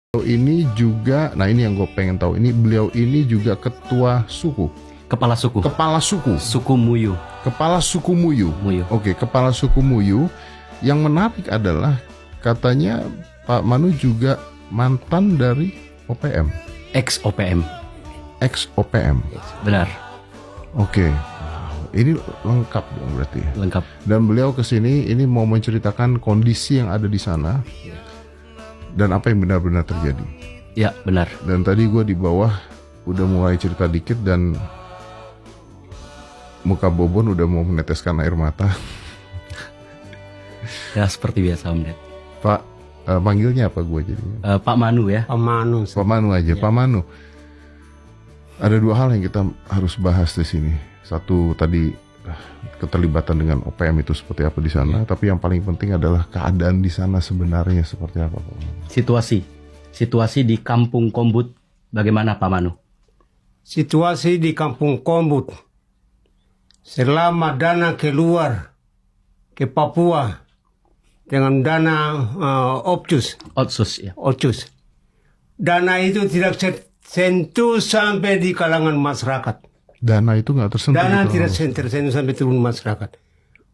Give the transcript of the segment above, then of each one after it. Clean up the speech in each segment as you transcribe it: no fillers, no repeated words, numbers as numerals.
Ini juga, nah ini yang gue pengen tahu, ini beliau ini juga ketua suku. Kepala suku. Kepala suku. Suku Muyu. Kepala suku Muyu. Muyu. Oke, kepala suku Muyu. Yang menarik adalah katanya Pak Manu juga mantan dari OPM. Ex-OPM. Ex-OPM. Benar. Oke. Ini lengkap dong berarti. Lengkap. Dan beliau kesini ini mau menceritakan kondisi yang ada di sana dan apa yang benar-benar terjadi. Ya, benar. Dan tadi gue di bawah udah mulai cerita dikit dan muka Bobon udah mau meneteskan air mata. Ya, seperti biasa Om Ded. Pak, panggilnya apa gue jadinya? Pak Manu ya. Pak Manu. Pak Manu aja. Pak Manu. Ada dua hal yang kita harus bahas di sini. Satu tadi keterlibatan dengan OPM itu seperti apa di sana, tapi yang paling penting adalah keadaan di sana sebenarnya seperti apa, Pak Manu? Situasi di Kampung Kombut bagaimana Pak Manu? Situasi di Kampung Kombut selama dana keluar ke Papua dengan dana Otsus, ya. dana itu tidak sentuh sampai di kalangan masyarakat. Dana itu nggak tersentuh. Dana gitu, tidak tersentuh sampai turun masyarakat.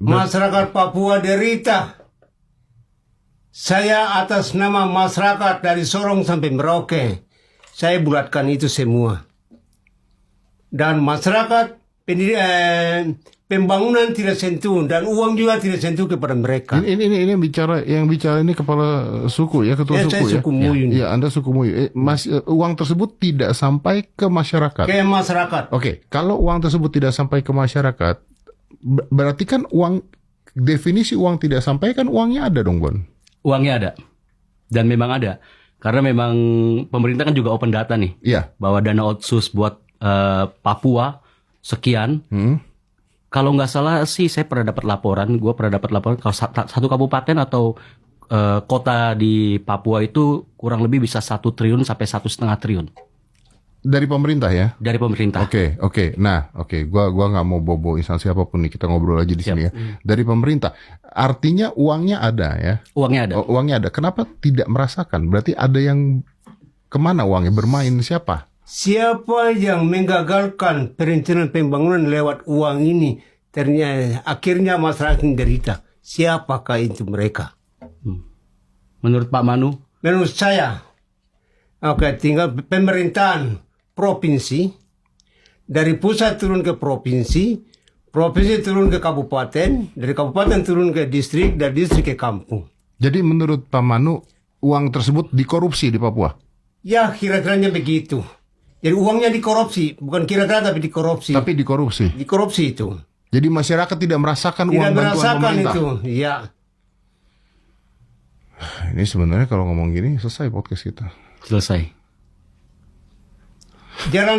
Masyarakat Papua derita. Saya atas nama masyarakat dari Sorong sampai Merauke, saya bulatkan itu semua. Dan masyarakat pembangunan tidak sentuh dan uang juga tidak sentuh kepada mereka. Ini yang bicara ini kepala suku ya, ketua suku saya ya. suku Muyu. Iya, Anda suku Muyu. Uang tersebut tidak sampai ke masyarakat. Ke masyarakat. Oke, kalau uang tersebut tidak sampai ke masyarakat, berarti kan definisi uang tidak sampai kan uangnya ada dong, Bon? Uangnya ada. Dan memang ada. Karena memang pemerintah kan juga open data nih. Iya. Bahwa dana Otsus buat Papua sekian. Kalau nggak salah sih saya pernah dapat laporan, kalau satu kabupaten atau kota di Papua itu kurang lebih bisa 1 triliun sampai 1,5 triliun. Dari pemerintah ya? Dari pemerintah. Oke. Nah, gua nggak mau bobo instansi apapun nih, kita ngobrol aja di sini ya. Dari pemerintah. Artinya uangnya ada ya? Uangnya ada. Uangnya ada. Kenapa tidak merasakan? Berarti ada yang kemana uangnya? Bermain siapa? Siapa yang menggagalkan perencanaan pembangunan lewat uang ini, ternyata akhirnya masyarakat menderita. Siapakah itu mereka? Menurut Pak Manu? Menurut saya, tinggal pemerintahan provinsi, dari pusat turun ke provinsi, provinsi turun ke kabupaten, dari kabupaten turun ke distrik, dari distrik ke kampung. Jadi menurut Pak Manu, uang tersebut dikorupsi di Papua? Ya, kira-kiranya begitu. Jadi uangnya dikorupsi, bukan kira-kira tapi dikorupsi. Tapi dikorupsi? Dikorupsi itu. Jadi masyarakat tidak merasakan uang bantuan pemerintah? Itu, ya. Ini sebenarnya kalau ngomong gini, selesai podcast kita. Selesai. Jarang